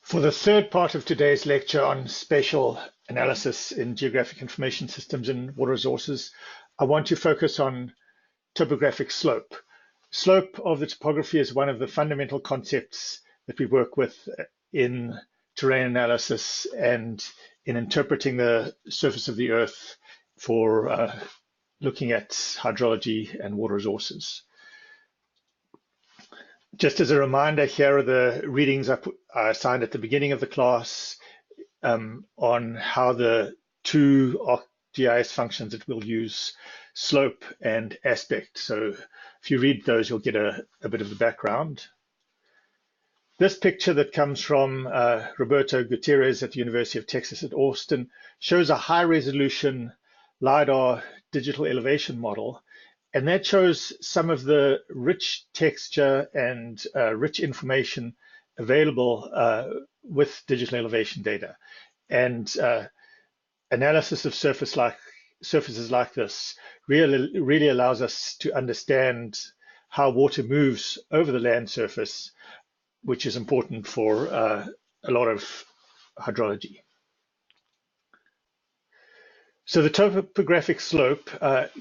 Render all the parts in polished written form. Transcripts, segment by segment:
For the third part of today's lecture on spatial analysis in geographic information systems and water resources, I want to focus on topographic slope. Slope of the topography is one of the fundamental concepts that we work with in terrain analysis and in interpreting the surface of the earth for looking at hydrology and water resources. Just as a reminder, here are the readings I assigned at the beginning of the class on how the two ArcGIS functions that we'll use, slope and aspect. So if you read those, you'll get a bit of the background. This picture that comes from Roberto Gutierrez at the University of Texas at Austin shows a high-resolution LiDAR digital elevation model. And that shows some of the rich texture and rich information available with digital elevation data. And analysis of surfaces like this really allows us to understand how water moves over the land surface, which is important for a lot of hydrology. So the topographic slope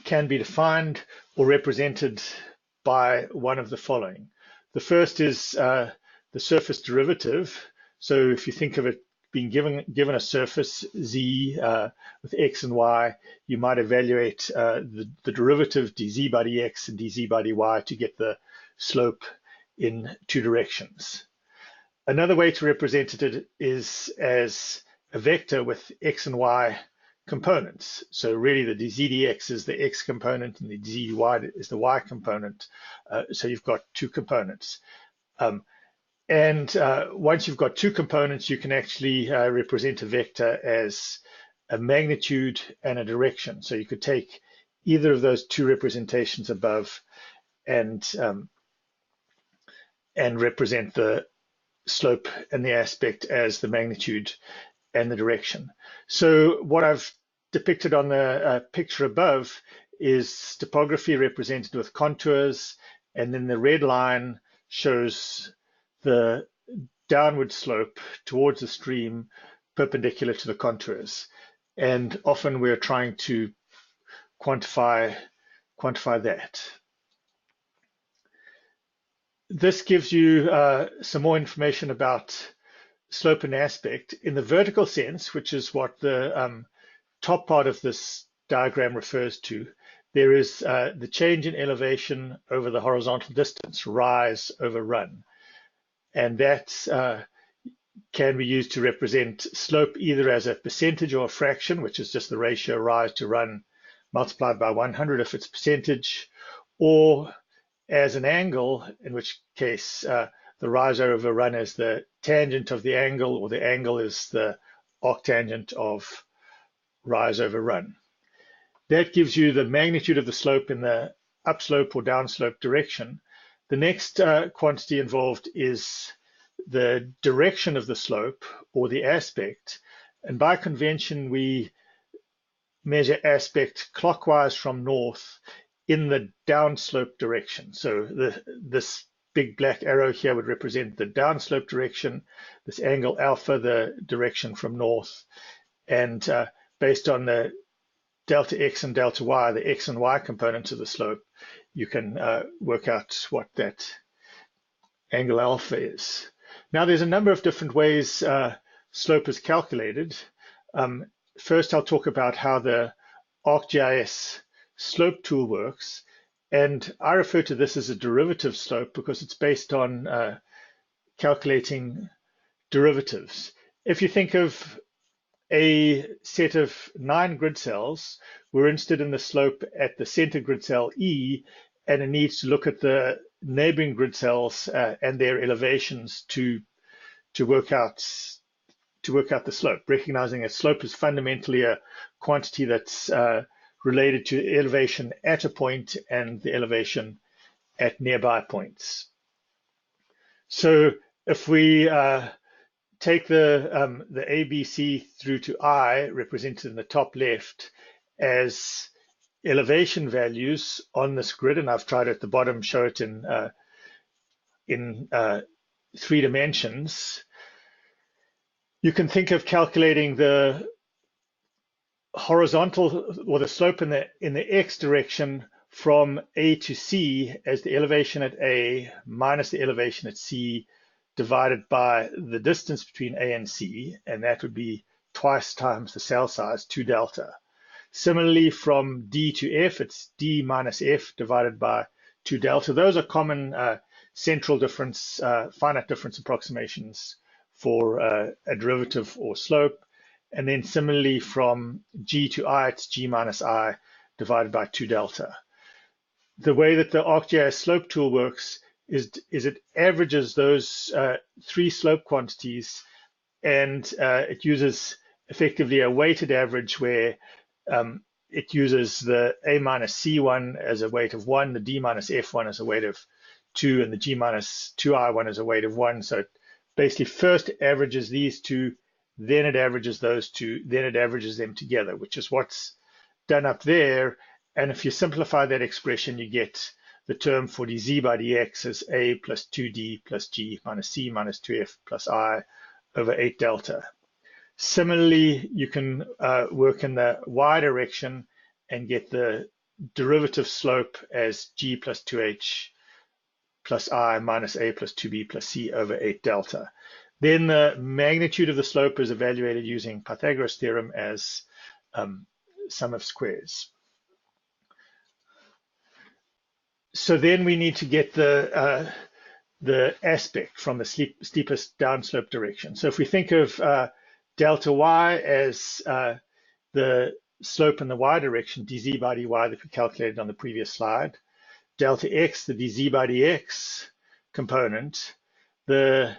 can be defined or represented by one of the following. The first is the surface derivative. So if you think of it being given a surface z with x and y, you might evaluate the derivative dz by dx and dz by dy to get the slope in two directions. Another way to represent it is as a vector with x and y components. So really the dz dx is the x component and the dz dy is the y component. So you've got two components. Once you've got two components, you can actually represent a vector as a magnitude and a direction. So you could take either of those two representations above and represent the slope and the aspect as the magnitude and the direction. So what I've depicted on the picture above is topography represented with contours, and then the red line shows the downward slope towards the stream perpendicular to the contours. And often we're trying to quantify that. This gives you some more information about slope and aspect. In the vertical sense, which is what the top part of this diagram refers to, there is the change in elevation over the horizontal distance, rise over run. And that can be used to represent slope either as a percentage or a fraction, which is just the ratio rise to run multiplied by 100 if it's percentage, or as an angle, in which case the rise over run is the tangent of the angle, or the angle is the arctangent of rise over run. That gives you the magnitude of the slope in the upslope or downslope direction. The next quantity involved is the direction of the slope, or the aspect. And by convention, we measure aspect clockwise from north in the downslope direction. So this big black arrow here would represent the downslope direction, this angle alpha, the direction from north. And based on the delta x and delta y, the x and y components of the slope, you can work out what that angle alpha is. Now there's a number of different ways slope is calculated. First I'll talk about how the ArcGIS slope tool works. And I refer to this as a derivative slope because it's based on calculating derivatives. If you think of a set of 9 grid cells, we're interested in the slope at the center grid cell E, and it needs to look at the neighboring grid cells and their elevations to work out the slope, recognizing a slope is fundamentally a quantity that's related to elevation at a point and the elevation at nearby points. So if we take the A, B, C through to I, represented in the top left, as elevation values on this grid, and I've tried at the bottom show it in 3 dimensions, You can think of calculating the horizontal or the slope in the x direction from A to C as the elevation at A minus the elevation at C divided by the distance between A and C, and that would be twice times the cell size, 2 delta. Similarly, from D to F, it's D minus F divided by 2 delta. Those are common central difference, finite difference approximations for a derivative or slope. And then similarly from G to I, it's G minus I divided by 2 delta. The way that the ArcGIS slope tool works is it averages those 3 slope quantities, and it uses effectively a weighted average where it uses the A minus C1 as a weight of 1, the D minus F1 as a weight of 2, and the G minus 2I1 as a weight of 1. So it basically first averages these two, then it averages those two, then it averages them together, which is what's done up there. And if you simplify that expression, you get the term for dz by dx as A plus 2D plus G minus C minus 2F plus I over 8 delta. Similarly, you can work in the y direction and get the derivative slope as G plus 2H plus I minus A plus 2B plus C over 8 delta. Then the magnitude of the slope is evaluated using Pythagoras theorem as sum of squares. So then we need to get the aspect from the steepest downslope direction. So if we think of delta y as the slope in the y direction, dz by dy, that we calculated on the previous slide, delta x, the dz by dx component, the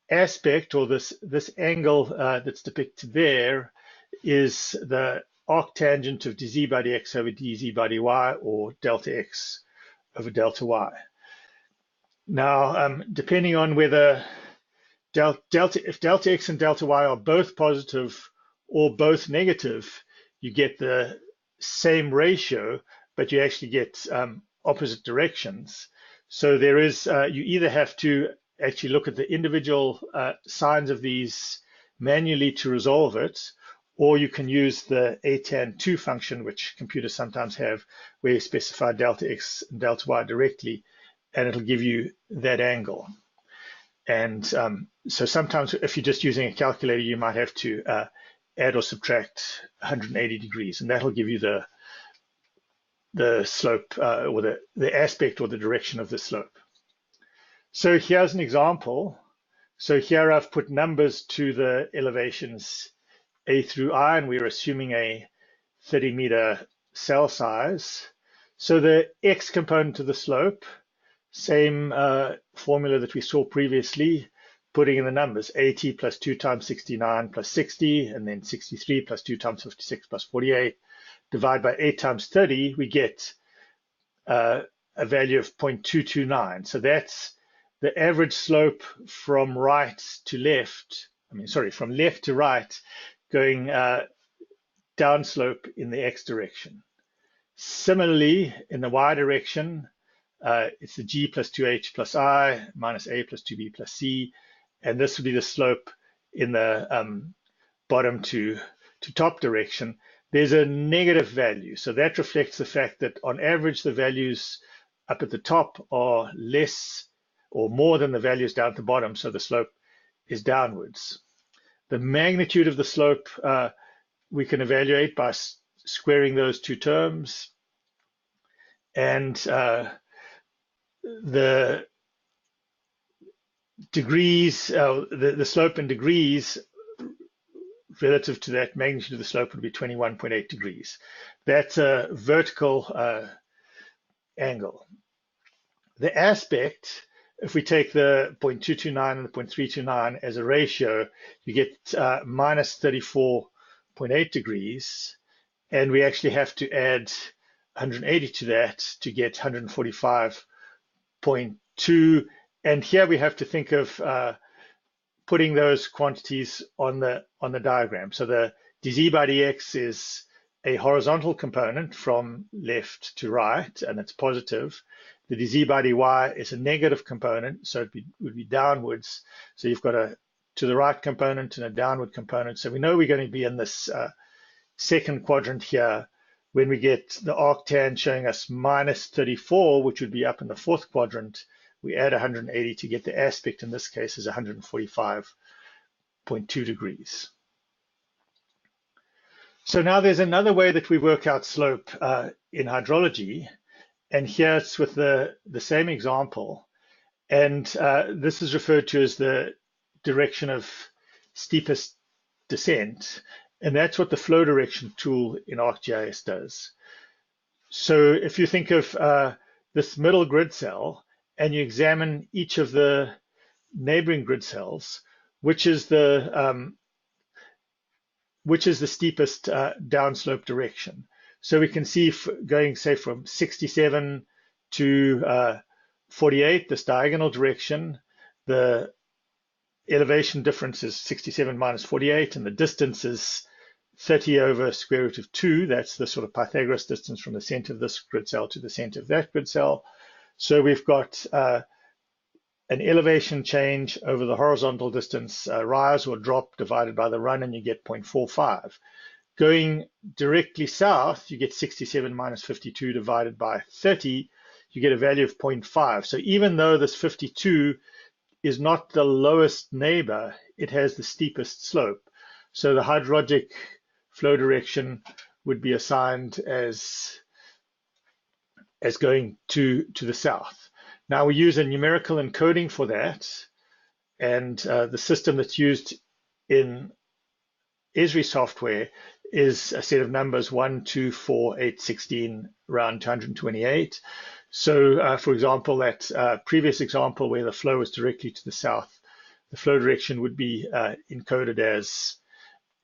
aspect, or this angle that's depicted there, is the arctangent of dz by dx over dz by dy, or delta x over delta y. Now, depending on whether if delta x and delta y are both positive or both negative, you get the same ratio, but you actually get opposite directions. So there is, you either have to actually look at the individual signs of these manually to resolve it, or you can use the atan2 function, which computers sometimes have, where you specify delta x and delta y directly, and it'll give you that angle. And so sometimes if you're just using a calculator, you might have to add or subtract 180 degrees, and that'll give you the slope or the aspect or the direction of the slope. So here's an example. So here I've put numbers to the elevations A through I, and we're assuming a 30-meter cell size. So the x component of the slope, same formula that we saw previously, putting in the numbers, 80 plus 2 times 69 plus 60, and then 63 plus 2 times 56 plus 48, divide by 8 times 30, we get a value of 0.229. So that's the average slope from right to left, from left to right, going downslope in the x direction. Similarly, in the y direction, it's the G plus 2H plus I minus A plus 2B plus C, and this would be the slope in the bottom to top direction. There's a negative value, so that reflects the fact that on average the values up at the top are less or more than the values down at the bottom, so the slope is downwards. The magnitude of the slope we can evaluate by squaring those two terms, and the degrees, the slope in degrees relative to that magnitude of the slope would be 21.8 degrees. That's a vertical angle. The aspect, if we take the 0.229 and the 0.329 as a ratio, you get minus 34.8 degrees, and we actually have to add 180 to that to get 145.2. And here we have to think of putting those quantities on the diagram. So the dz by dx is a horizontal component from left to right, and it's positive. The dz by dy is a negative component, so it would be downwards. So you've got to to the right component and a downward component. So we know we're going to be in this second quadrant here when we get the arctan showing us minus 34, which would be up in the fourth quadrant. We add 180 to get the aspect, in this case, is 145.2 degrees. So now there's another way that we work out slope in hydrology, and here it's with the same example. And this is referred to as the direction of steepest descent. And that's what the flow direction tool in ArcGIS does. So if you think of this middle grid cell and you examine each of the neighboring grid cells, which is the steepest downslope direction. So we can see going, say, from 67 to 48, this diagonal direction, the elevation difference is 67 minus 48, and the distance is 30 over square root of 2. That's the sort of Pythagoras distance from the center of this grid cell to the center of that grid cell. So we've got an elevation change over the horizontal distance, rise or drop divided by the run, and you get 0.45. Going directly south, you get 67 minus 52 divided by 30, you get a value of 0.5. So even though this 52 is not the lowest neighbor, it has the steepest slope. So the hydrologic flow direction would be assigned as going to the south. Now we use a numerical encoding for that, and the system that's used in Esri software is a set of numbers 1, 2, 4, 8, 16, round to 128. So for example, that previous example where the flow is directly to the south, the flow direction would be encoded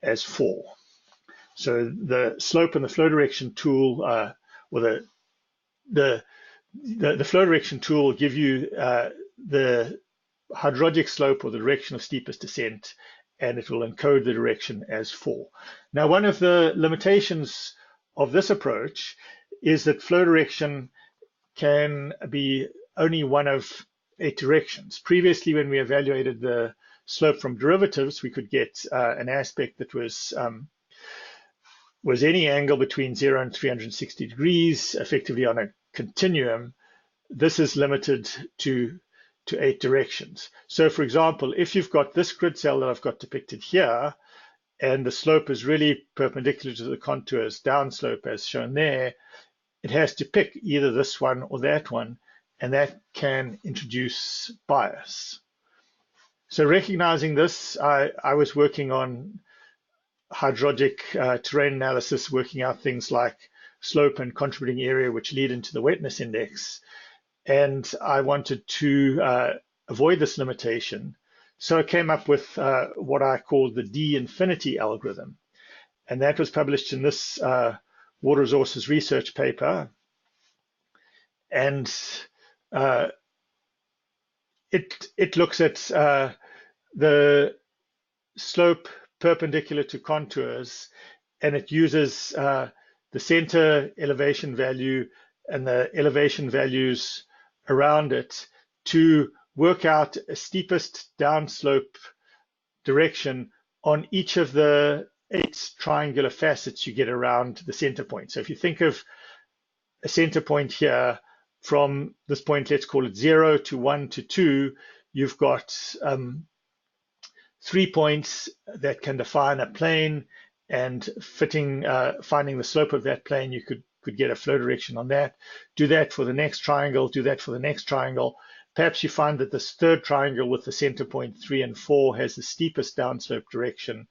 as 4. So the slope and the flow direction tool, or the flow direction tool will give you the hydrologic slope or the direction of steepest descent, and it will encode the direction as 4. Now, one of the limitations of this approach is that flow direction can be only one of 8 directions. Previously, when we evaluated the slope from derivatives, we could get an aspect that was any angle between 0 and 360 degrees, effectively on a continuum. This is limited to 8 directions. So for example, if you've got this grid cell that I've got depicted here, and the slope is really perpendicular to the contours, downslope as shown there, it has to pick either this one or that one, and that can introduce bias. So recognizing this, I was working on hydrologic terrain analysis, working out things like slope and contributing area, which lead into the wetness index. And I wanted to avoid this limitation. So I came up with what I called the D infinity algorithm. And that was published in this water resources research paper. And it looks at the slope perpendicular to contours, and it uses the center elevation value and the elevation values around it to work out a steepest downslope direction on each of the 8 triangular facets you get around the center point. So if you think of a center point here, from this point, let's call it 0 to 1 to 2, you've got 3 points that can define a plane, and finding the slope of that plane, you could get a flow direction on that. Do that for the next triangle, do that for the next triangle. Perhaps you find that this third triangle with the center point 3 and 4 has the steepest downslope direction.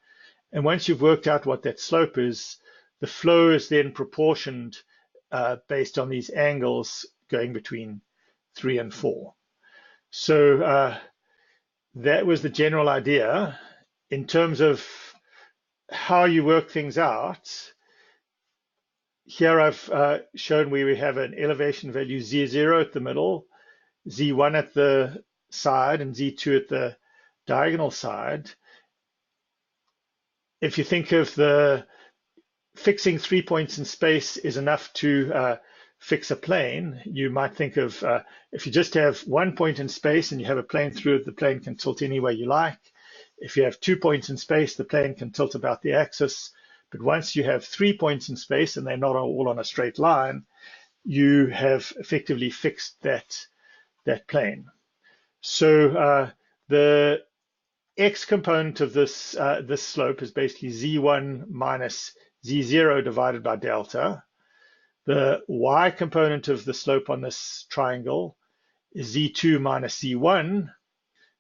And once you've worked out what that slope is, the flow is then proportioned based on these angles going between 3 and 4. So that was the general idea. In terms of how you work things out, here I've shown where we have an elevation value Z0 at the middle, Z1 at the side, and Z2 at the diagonal side. If you think of fixing 3 points in space is enough to fix a plane, you might think of if you just have 1 point in space and you have a plane through it, the plane can tilt any way you like. If you have 2 points in space, the plane can tilt about the axis. But once you have 3 points in space and they're not all on a straight line, you have effectively fixed that plane. So the x component of this slope is basically z1 minus z0 divided by delta. The y component of the slope on this triangle is z2 minus z1,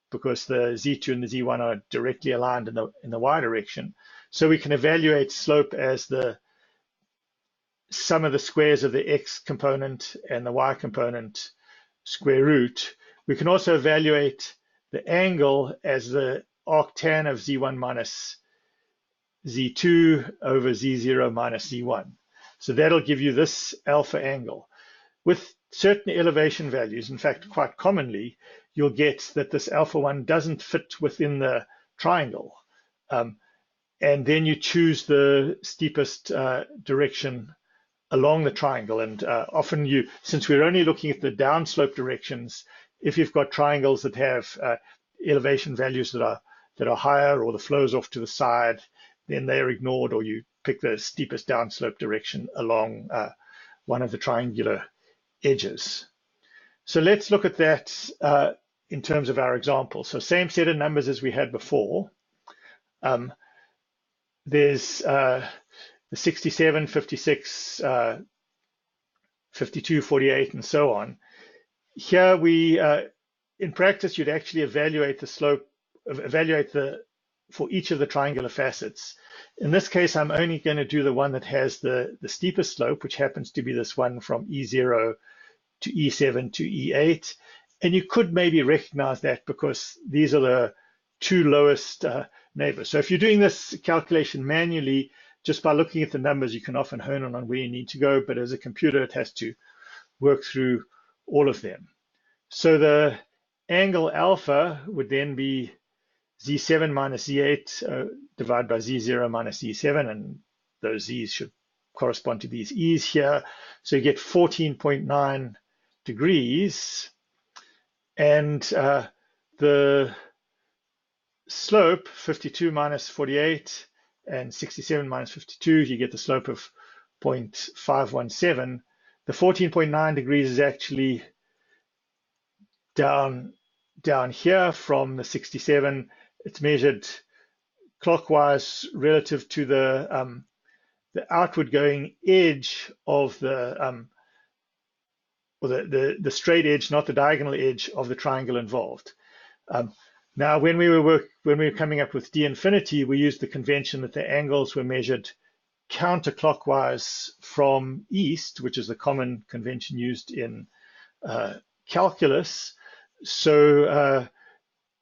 because the z2 and the z1 are directly aligned in the y direction. So we can evaluate slope as the sum of the squares of the x component and the y component square root. We can also evaluate the angle as the arctan of z1 minus z2 over z0 minus z1. So that'll give you this alpha angle. With certain elevation values, in fact, quite commonly, you'll get that this alpha 1 doesn't fit within the triangle. And then you choose the steepest direction along the triangle. And often since we're only looking at the downslope directions, if you've got triangles that have elevation values that are higher, or the flows off to the side, then they're ignored, or you pick the steepest downslope direction along one of the triangular edges. So let's look at that in terms of our example. So same set of numbers as we had before. There's the 67, 56, 52, 48, and so on. Here we, in practice, you'd actually evaluate the slope, for each of the triangular facets. In this case, I'm only going to do the one that has the steepest slope, which happens to be this one from E0 to E7 to E8. And you could maybe recognize that because these are the two lowest neighbors. So if you're doing this calculation manually, just by looking at the numbers, you can often hone in on where you need to go. But as a computer, it has to work through all of them. So the angle alpha would then be z7 minus z8 divided by z0 minus z7, and those z's should correspond to these e's here. So you get 14.9 degrees, and the slope, 52 minus 48 and 67 minus 52, you get the slope of 0.517. The 14.9 degrees is actually down here from the 67. It's measured clockwise relative to the outward going edge of the straight edge, not the diagonal edge of the triangle involved. Now, when we were coming up with d infinity, we used the convention that the angles were measured counterclockwise from east, which is the common convention used in calculus. So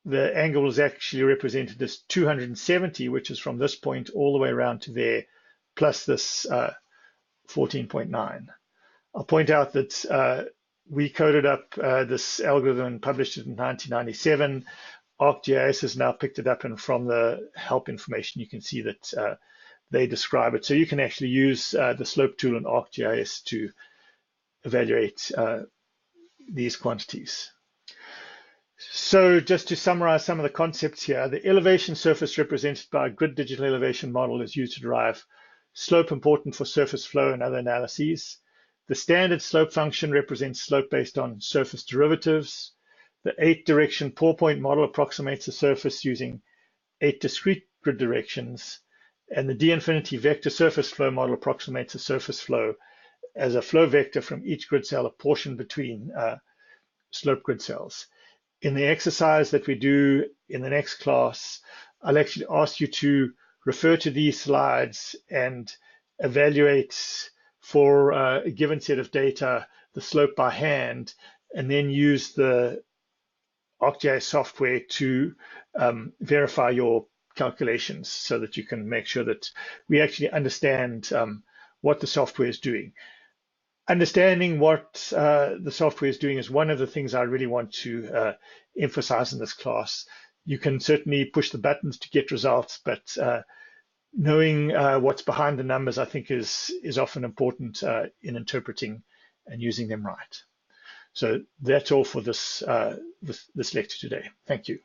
the angle was actually represented as 270, which is from this point all the way around to there, plus this 14.9. I'll point out that we coded up this algorithm and published it in 1997. ArcGIS has now picked it up, and from the help information, you can see that they describe it. So you can actually use the slope tool in ArcGIS to evaluate these quantities. So just to summarize some of the concepts here, the elevation surface represented by a grid digital elevation model is used to derive slope important for surface flow and other analyses. The standard slope function represents slope based on surface derivatives. The 8-direction 4-point model approximates the surface using 8 discrete grid directions. And the d-infinity vector surface flow model approximates the surface flow as a flow vector from each grid cell apportioned between slope grid cells. In the exercise that we do in the next class, I'll actually ask you to refer to these slides and evaluate for a given set of data the slope by hand, and then use the ArcGIS software to verify your calculations so that you can make sure that we actually understand what the software is doing. Understanding what the software is doing is one of the things I really want to emphasize in this class. You can certainly push the buttons to get results, but knowing what's behind the numbers, I think, is often important in interpreting and using them right. So that's all for this lecture today. Thank you.